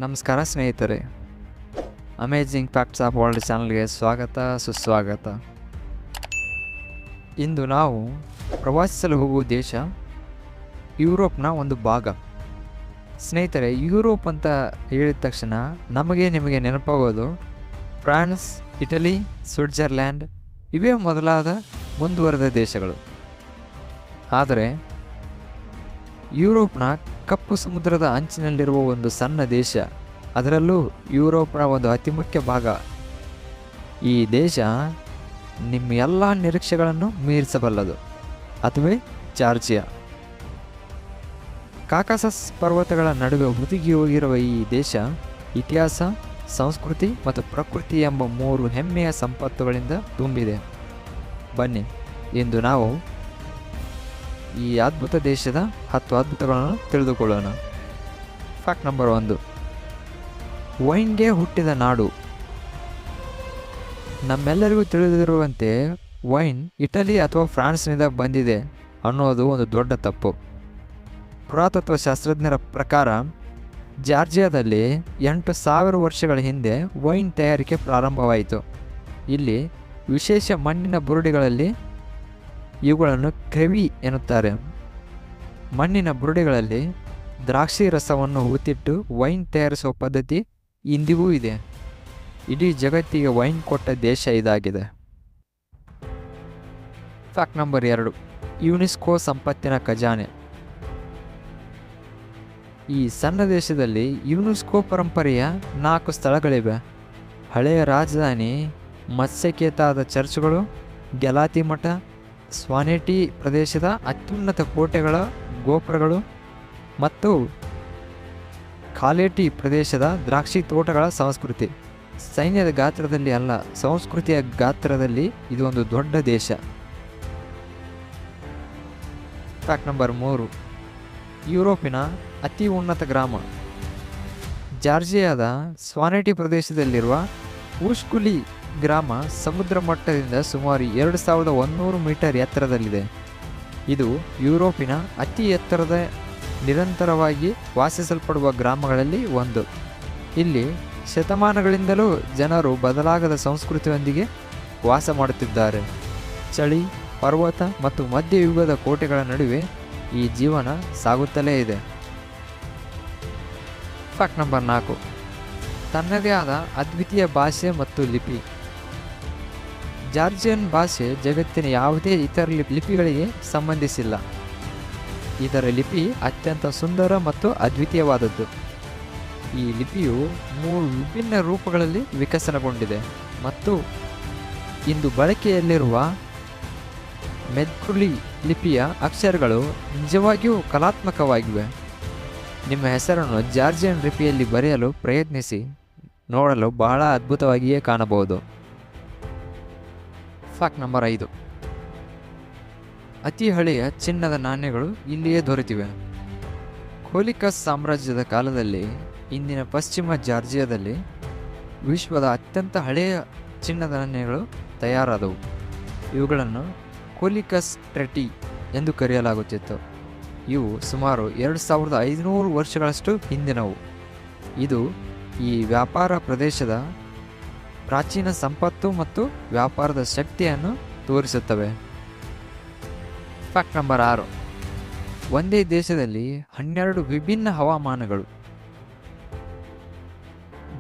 ನಮಸ್ಕಾರ ಸ್ನೇಹಿತರೆ, amazing facts of world ಚಾನಲ್ಗೆ ಸ್ವಾಗತ ಸುಸ್ವಾಗತ. ಇಂದು ನಾವು ಪ್ರವಾಸಿಸಲು ಹೋಗುವ ದೇಶ ಯುರೋಪ್ನ ಒಂದು ಭಾಗ. ಸ್ನೇಹಿತರೆ, ಯುರೋಪ್ ಅಂತ ಹೇಳಿದ ತಕ್ಷಣ ನಿಮಗೆ ನೆನಪಾಗೋದು ಫ್ರಾನ್ಸ್, ಇಟಲಿ, ಸ್ವಿಟ್ಜರ್ಲ್ಯಾಂಡ್ ಇವೇ ಮೊದಲಾದ ಮುಂದುವರೆದ ದೇಶಗಳು. ಆದರೆ ಯುರೋಪ್ನ ಕಪ್ಪು ಸಮುದ್ರದ ಅಂಚಿನಲ್ಲಿರುವ ಒಂದು ಸಣ್ಣ ದೇಶ, ಅದರಲ್ಲೂ ಯುರೋಪ್ನ ಒಂದು ಅತಿ ಮುಖ್ಯ ಭಾಗ. ಈ ದೇಶ ನಿಮ್ಮ ಎಲ್ಲ ನಿರೀಕ್ಷೆಗಳನ್ನು ಮೀರಿಸಬಲ್ಲದು. ಅದುವೇ ಜಾರ್ಜಿಯಾ. ಕಾಕಸಸ್ ಪರ್ವತಗಳ ನಡುವೆ ಹುದುಗಿ ಹೋಗಿರುವ ಈ ದೇಶ ಇತಿಹಾಸ, ಸಂಸ್ಕೃತಿ ಮತ್ತು ಪ್ರಕೃತಿ ಎಂಬ 3 ಹೆಮ್ಮೆಯ ಸಂಪತ್ತುಗಳಿಂದ ತುಂಬಿದೆ. ಬನ್ನಿ, ಇಂದು ನಾವು ಈ ಅದ್ಭುತ ದೇಶದ 10 ಅದ್ಭುತಗಳನ್ನು ತಿಳಿದುಕೊಳ್ಳೋಣ. ಫ್ಯಾಕ್ಟ್ ನಂಬರ್ 1, ವೈನ್ಗೆ ಹುಟ್ಟಿದ ನಾಡು. ನಮ್ಮೆಲ್ಲರಿಗೂ ತಿಳಿದಿರುವಂತೆ ವೈನ್ ಇಟಲಿ ಅಥವಾ ಫ್ರಾನ್ಸ್ನಿಂದ ಬಂದಿದೆ ಅನ್ನೋದು ಒಂದು ದೊಡ್ಡ ತಪ್ಪು. ಪುರಾತತ್ವ ಶಾಸ್ತ್ರಜ್ಞರ ಪ್ರಕಾರ ಜಾರ್ಜಿಯಾದಲ್ಲಿ 8,000 ವರ್ಷಗಳ ಹಿಂದೆ ವೈನ್ ತಯಾರಿಕೆ ಪ್ರಾರಂಭವಾಯಿತು. ಇಲ್ಲಿ ವಿಶೇಷ ಮಣ್ಣಿನ ಬುರುಡೆಗಳಲ್ಲಿ ಇವುಗಳನ್ನು ಕ್ರೆವಿ ಎನ್ನುತ್ತಾರೆ. ಮಣ್ಣಿನ ಬುರುಡೆಗಳಲ್ಲಿ ದ್ರಾಕ್ಷಿ ರಸವನ್ನು ಊತಿಟ್ಟು ವೈನ್ ತಯಾರಿಸುವ ಪದ್ಧತಿ ಇಂದಿಗೂ ಇದೆ. ಇಡೀ ಜಗತ್ತಿಗೆ ವೈನ್ ಕೊಟ್ಟ ದೇಶ ಇದಾಗಿದೆ. ಫ್ಯಾಕ್ಟ್ ನಂಬರ್ 2, ಯುನೆಸ್ಕೋ ಸಂಪತ್ತಿನ ಖಜಾನೆ. ಈ ಸಣ್ಣ ದೇಶದಲ್ಲಿ ಯುನೆಸ್ಕೋ ಪರಂಪರೆಯ 4 ಸ್ಥಳಗಳಿವೆ. ಹಳೆಯ ರಾಜಧಾನಿ ಮತ್ಸ್ಯಕೇತಾದ ಚರ್ಚ್ಗಳು, ಗೆಲಾತಿ ಮಠ, ಸ್ವಾನೆಟಿ ಪ್ರದೇಶದ ಅತ್ಯುನ್ನತ ಕೋಟೆಗಳ ಗೋಪುರಗಳು ಮತ್ತು ಕಾಲೇಟಿ ಪ್ರದೇಶದ ದ್ರಾಕ್ಷಿ ತೋಟಗಳ ಸಂಸ್ಕೃತಿ. ಸೈನ್ಯದ ಗಾತ್ರದಲ್ಲಿ ಅಲ್ಲ, ಸಂಸ್ಕೃತಿಯ ಗಾತ್ರದಲ್ಲಿ ಇದು ಒಂದು ದೊಡ್ಡ ದೇಶ. ಫ್ಯಾಕ್ಟ್ ನಂಬರ್ 3, ಯುರೋಪಿನ ಅತಿ ಉನ್ನತ ಗ್ರಾಮ. ಜಾರ್ಜಿಯಾದ ಸ್ವಾನೆಟಿ ಪ್ರದೇಶದಲ್ಲಿರುವ ಊಷ್ಕುಲಿ ಗ್ರಾಮ ಸಮುದ್ರ ಮಟ್ಟದಿಂದ ಸುಮಾರು 2,100 ಮೀಟರ್ ಎತ್ತರದಲ್ಲಿದೆ. ಇದು ಯುರೋಪಿನ ಅತಿ ಎತ್ತರದ ನಿರಂತರವಾಗಿ ವಾಸಿಸಲ್ಪಡುವ ಗ್ರಾಮಗಳಲ್ಲಿ ಒಂದು. ಇಲ್ಲಿ ಶತಮಾನಗಳಿಂದಲೂ ಜನರು ಬದಲಾಗದ ಸಂಸ್ಕೃತಿಯೊಂದಿಗೆ ವಾಸ ಮಾಡುತ್ತಿದ್ದಾರೆ. ಚಳಿ, ಪರ್ವತ ಮತ್ತು ಮಧ್ಯಯುಗದ ಕೋಟೆಗಳ ನಡುವೆ ಈ ಜೀವನ ಸಾಗುತ್ತಲೇ ಇದೆ. ಫ್ಯಾಕ್ಟ್ ನಂಬರ್ 4, ತನ್ನದೇ ಆದ ಅದ್ವಿತೀಯ ಭಾಷೆ ಮತ್ತು ಲಿಪಿ. ಜಾರ್ಜಿಯನ್ ಭಾಷೆ ಜಗತ್ತಿನ ಯಾವುದೇ ಇತರ ಲಿಪಿಗಳಿಗೆ ಸಂಬಂಧಿಸಿಲ್ಲ. ಇದರ ಲಿಪಿ ಅತ್ಯಂತ ಸುಂದರ ಮತ್ತು ಅದ್ವಿತೀಯವಾದದ್ದು. ಈ ಲಿಪಿಯು 3 ವಿಭಿನ್ನ ರೂಪಗಳಲ್ಲಿ ವಿಕಸನಗೊಂಡಿದೆ ಮತ್ತು ಇಂದು ಬಳಕೆಯಲ್ಲಿರುವ ಮೆದ್ಕುಲಿ ಲಿಪಿಯ ಅಕ್ಷರಗಳು ನಿಜವಾಗಿಯೂ ಕಲಾತ್ಮಕವಾಗಿವೆ. ನಿಮ್ಮ ಹೆಸರನ್ನು ಜಾರ್ಜಿಯನ್ ಲಿಪಿಯಲ್ಲಿ ಬರೆಯಲು ಪ್ರಯತ್ನಿಸಿ, ನೋಡಲು ಬಹಳ ಅದ್ಭುತವಾಗಿಯೇ ಕಾಣಬಹುದು. ಫ್ಯಾಕ್ಟ್ ನಂಬರ್ 5, ಅತಿ ಹಳೆಯ ಚಿನ್ನದ ನಾಣ್ಯಗಳು ಇಲ್ಲಿಯೇ ದೊರೆತಿವೆ. ಕೋಲಿಕಸ್ ಸಾಮ್ರಾಜ್ಯದ ಕಾಲದಲ್ಲಿ ಇಂದಿನ ಪಶ್ಚಿಮ ಜಾರ್ಜಿಯಾದಲ್ಲಿ ವಿಶ್ವದ ಅತ್ಯಂತ ಹಳೆಯ ಚಿನ್ನದ ನಾಣ್ಯಗಳು ತಯಾರಾದವು. ಇವುಗಳನ್ನು ಕೋಲಿಕಸ್ ಟ್ರೆಟಿ ಎಂದು ಕರೆಯಲಾಗುತ್ತಿತ್ತು. ಇವು ಸುಮಾರು 2,500 ವರ್ಷಗಳಷ್ಟು ಹಿಂದಿನವು. ಇದು ಈ ವ್ಯಾಪಾರ ಪ್ರದೇಶದ ಪ್ರಾಚೀನ ಸಂಪತ್ತು ಮತ್ತು ವ್ಯಾಪಾರದ ಶಕ್ತಿಯನ್ನು ತೋರಿಸುತ್ತವೆ. ಫ್ಯಾಕ್ಟ್ ನಂಬರ್ 6, ಒಂದೇ ದೇಶದಲ್ಲಿ 12 ವಿಭಿನ್ನ ಹವಾಮಾನಗಳು.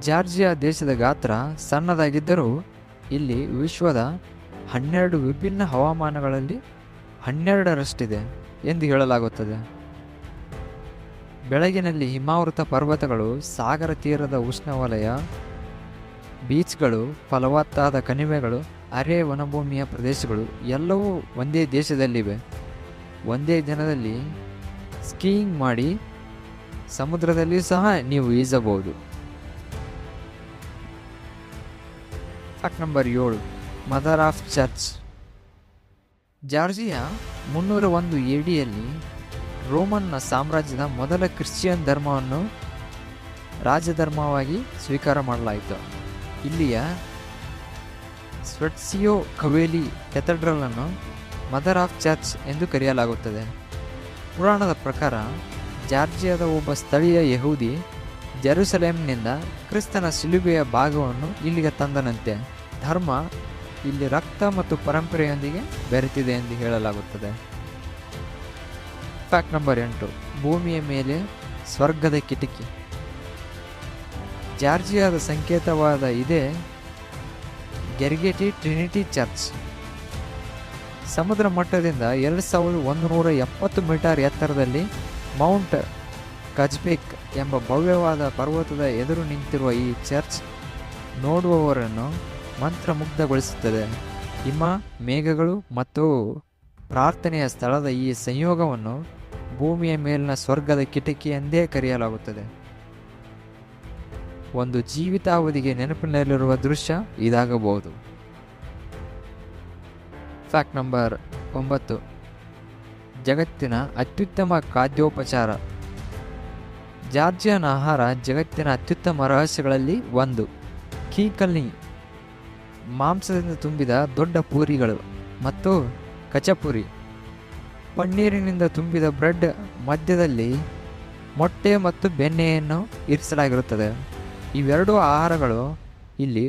ಜಾರ್ಜಿಯಾ ದೇಶದ ಗಾತ್ರ ಸಣ್ಣದಾಗಿದ್ದರೂ ಇಲ್ಲಿ ವಿಶ್ವದ 12 ವಿಭಿನ್ನ ಹವಾಮಾನಗಳಲ್ಲಿ 12ರಷ್ಟಿದೆ ಎಂದು ಹೇಳಲಾಗುತ್ತದೆ. ಬೆಳಗಿನಲ್ಲಿ ಹಿಮಾವೃತ ಪರ್ವತಗಳು, ಸಾಗರ ತೀರದ ಉಷ್ಣವಲಯ, ಬೀಚ್ಗಳು, ಫಲವತ್ತಾದ ಕಣಿವೆಗಳು, ಅರೆ ವನಭೂಮಿಯ ಪ್ರದೇಶಗಳು ಎಲ್ಲವೂ ಒಂದೇ ದೇಶದಲ್ಲಿವೆ. ಒಂದೇ ದಿನದಲ್ಲಿ ಸ್ಕೀಯಿಂಗ್ ಮಾಡಿ ಸಮುದ್ರದಲ್ಲಿ ಸಹ ನೀವು ಈಜಬಹುದು. Fact number 7, mother of church. Georgia 301 ADಯಲ್ಲಿ ರೋಮನ್ನ ಸಾಮ್ರಾಜ್ಯದ ಮೊದಲ ಕ್ರಿಶ್ಚಿಯನ್ ಧರ್ಮವನ್ನು ರಾಜಧರ್ಮವಾಗಿ ಸ್ವೀಕಾರ ಮಾಡಲಾಯಿತು. ಇಲ್ಲಿಯ ಸ್ವೆಟ್ಸಿಯೋ ಕವೇಲಿ ಕೆಥೆಡ್ರಲ್ ಅನ್ನು ಮದರ್ ಆಫ್ ಚರ್ಚ್ ಎಂದು ಕರೆಯಲಾಗುತ್ತದೆ. ಪುರಾಣದ ಪ್ರಕಾರ ಜಾರ್ಜಿಯಾದ ಒಬ್ಬ ಸ್ಥಳೀಯ ಯಹೂದಿ ಜೆರುಸಲೇಮ್ನಿಂದ ಕ್ರಿಸ್ತನ ಶಿಲುಬೆಯ ಭಾಗವನ್ನು ಇಲ್ಲಿಗೆ ತಂದನಂತೆ. ಧರ್ಮ ಇಲ್ಲಿ ರಕ್ತ ಮತ್ತು ಪರಂಪರೆಯೊಂದಿಗೆ ಬೆರೆತಿದೆ ಎಂದು ಹೇಳಲಾಗುತ್ತದೆ. Fact number 8. ಭೂಮಿಯ ಮೇಲೆ ಸ್ವರ್ಗದ ಕಿಟಕಿ. ಜಾರ್ಜಿಯಾದ ಸಂಕೇತವಾದ ಇದೇ ಗೆರ್ಗೆಟಿ ಟ್ರಿನಿಟಿ ಚರ್ಚ್. ಸಮುದ್ರ ಮಟ್ಟದಿಂದ 2170 ಮೀಟರ್ ಎತ್ತರದಲ್ಲಿ ಮೌಂಟ್ ಕಜ್ಬೇಕ್ ಎಂಬ ಭವ್ಯವಾದ ಪರ್ವತದ ಎದುರು ನಿಂತಿರುವ ಈ ಚರ್ಚ್ ನೋಡುವವರನ್ನು ಮಂತ್ರಮುಗ್ಧಗೊಳಿಸುತ್ತದೆ. ಹಿಮ, ಮೇಘಗಳು ಮತ್ತು ಪ್ರಾರ್ಥನೆಯ ಸ್ಥಳದ ಈ ಸಂಯೋಗವನ್ನು ಭೂಮಿಯ ಮೇಲಿನ ಸ್ವರ್ಗದ ಕಿಟಕಿ ಎಂದೇ ಕರೆಯಲಾಗುತ್ತದೆ. ಒಂದು ಜೀವಿತಾವಧಿಗೆ ನೆನಪಿನಲ್ಲಿರುವ ದೃಶ್ಯ ಇದಾಗಬಹುದು. Fact number 9. ಜಗತ್ತಿನ ಅತ್ಯುತ್ತಮ ಖಾದ್ಯೋಪಚಾರ. ಜಾರ್ಜಿಯನ್ ಆಹಾರ ಜಗತ್ತಿನ ಅತ್ಯುತ್ತಮ ರಹಸ್ಯಗಳಲ್ಲಿ ಒಂದು. ಕೀಕಲ್ನಿ, ಮಾಂಸದಿಂದ ತುಂಬಿದ ದೊಡ್ಡ ಪೂರಿಗಳು ಮತ್ತು ಕಚಪುರಿ. ಪನ್ನೀರಿನಿಂದ ತುಂಬಿದ ಬ್ರೆಡ್, ಮಧ್ಯದಲ್ಲಿ ಮೊಟ್ಟೆ ಮತ್ತು ಬೆಣ್ಣೆಯನ್ನು ಇರಿಸಲಾಗಿರುತ್ತದೆ. ಇವೆರಡೂ ಆಹಾರಗಳು ಇಲ್ಲಿ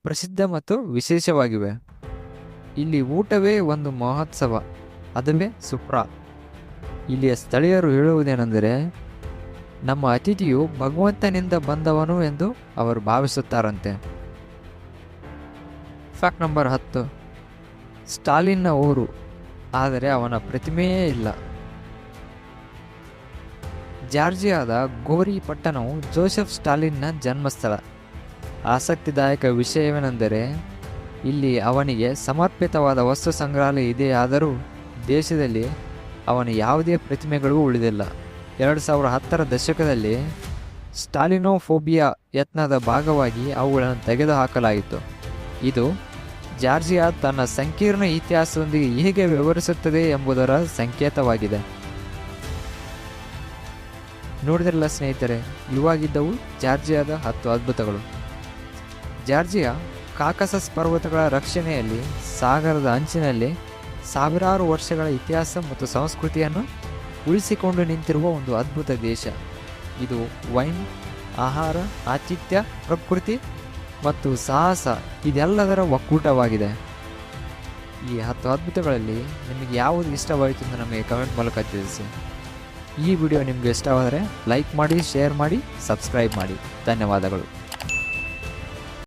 ಪ್ರಸಿದ್ಧ ಮತ್ತು ವಿಶೇಷವಾಗಿವೆ. ಇಲ್ಲಿ ಊಟವೇ ಒಂದು ಮಹೋತ್ಸವ, ಅದುವೇ ಸುಪ್ರಾ. ಇಲ್ಲಿಯ ಸ್ಥಳೀಯರು ಹೇಳುವುದೇನೆಂದರೆ, ನಮ್ಮ ಅತಿಥಿಯು ಭಗವಂತನಿಂದ ಬಂದವನು ಎಂದು ಅವರು ಭಾವಿಸುತ್ತಾರಂತೆ. Fact number 10. ಸ್ಟಾಲಿನ್ನ ಊರು, ಆದರೆ ಅವನ ಪ್ರತಿಮೆಯೇ ಇಲ್ಲ. ಜಾರ್ಜಿಯಾದ ಗೋರಿ ಪಟ್ಟಣವು ಜೋಸೆಫ್ ಸ್ಟಾಲಿನ್ನ ಜನ್ಮಸ್ಥಳ. ಆಸಕ್ತಿದಾಯಕ ವಿಷಯವೇನೆಂದರೆ, ಇಲ್ಲಿ ಅವನಿಗೆ ಸಮರ್ಪಿತವಾದ ವಸ್ತು ಸಂಗ್ರಹಾಲಯ ಇದೆಯಾದರೂ ದೇಶದಲ್ಲಿ ಅವನ ಯಾವುದೇ ಪ್ರತಿಮೆಗಳು ಉಳಿದಿಲ್ಲ. 2010ರ ದಶಕದಲ್ಲಿ ಸ್ಟಾಲಿನೋಫೋಬಿಯಾ ಯತ್ನದ ಭಾಗವಾಗಿ ಅವುಗಳನ್ನು ತೆಗೆದುಹಾಕಲಾಯಿತು. ಇದು ಜಾರ್ಜಿಯಾ ತನ್ನ ಸಂಕೀರ್ಣ ಇತಿಹಾಸದೊಂದಿಗೆ ಹೇಗೆ ವ್ಯವಹರಿಸುತ್ತದೆ ಎಂಬುದರ ಸಂಕೇತವಾಗಿದೆ. ನೋಡಿದ್ರಲ್ಲ ಸ್ನೇಹಿತರೆ, ಇವಾಗಿದ್ದವು ಜಾರ್ಜಿಯಾದ 10 ಅದ್ಭುತಗಳು. ಜಾರ್ಜಿಯಾ ಕಾಕಸಸ್ ಪರ್ವತಗಳ ರಕ್ಷಣೆಯಲ್ಲಿ ಸಾಗರದ ಅಂಚಿನಲ್ಲಿ ಸಾವಿರಾರು ವರ್ಷಗಳ ಇತಿಹಾಸ ಮತ್ತು ಸಂಸ್ಕೃತಿಯನ್ನು ಉಳಿಸಿಕೊಂಡು ನಿಂತಿರುವ ಒಂದು ಅದ್ಭುತ ದೇಶ. ಇದು ವೈನ್, ಆಹಾರ, ಆತಿಥ್ಯ, ಪ್ರಕೃತಿ ಮತ್ತು ಸಾಹಸ ಇದೆಲ್ಲದರ ಒಕ್ಕೂಟವಾಗಿದೆ. ಈ 10 ಅದ್ಭುತಗಳಲ್ಲಿ ನಿಮಗೆ ಯಾವುದು ಇಷ್ಟವಾಯಿತು ಎಂದು ನಮಗೆ ಕಮೆಂಟ್ ಮೂಲಕ ತಿಳಿಸಿ. ಈ ವಿಡಿಯೋ ನಿಮಗೆ ಇಷ್ಟವಾದರೆ ಲೈಕ್ ಮಾಡಿ, ಶೇರ್ ಮಾಡಿ, ಸಬ್ಸ್ಕ್ರೈಬ್ ಮಾಡಿ. ಧನ್ಯವಾದಗಳು.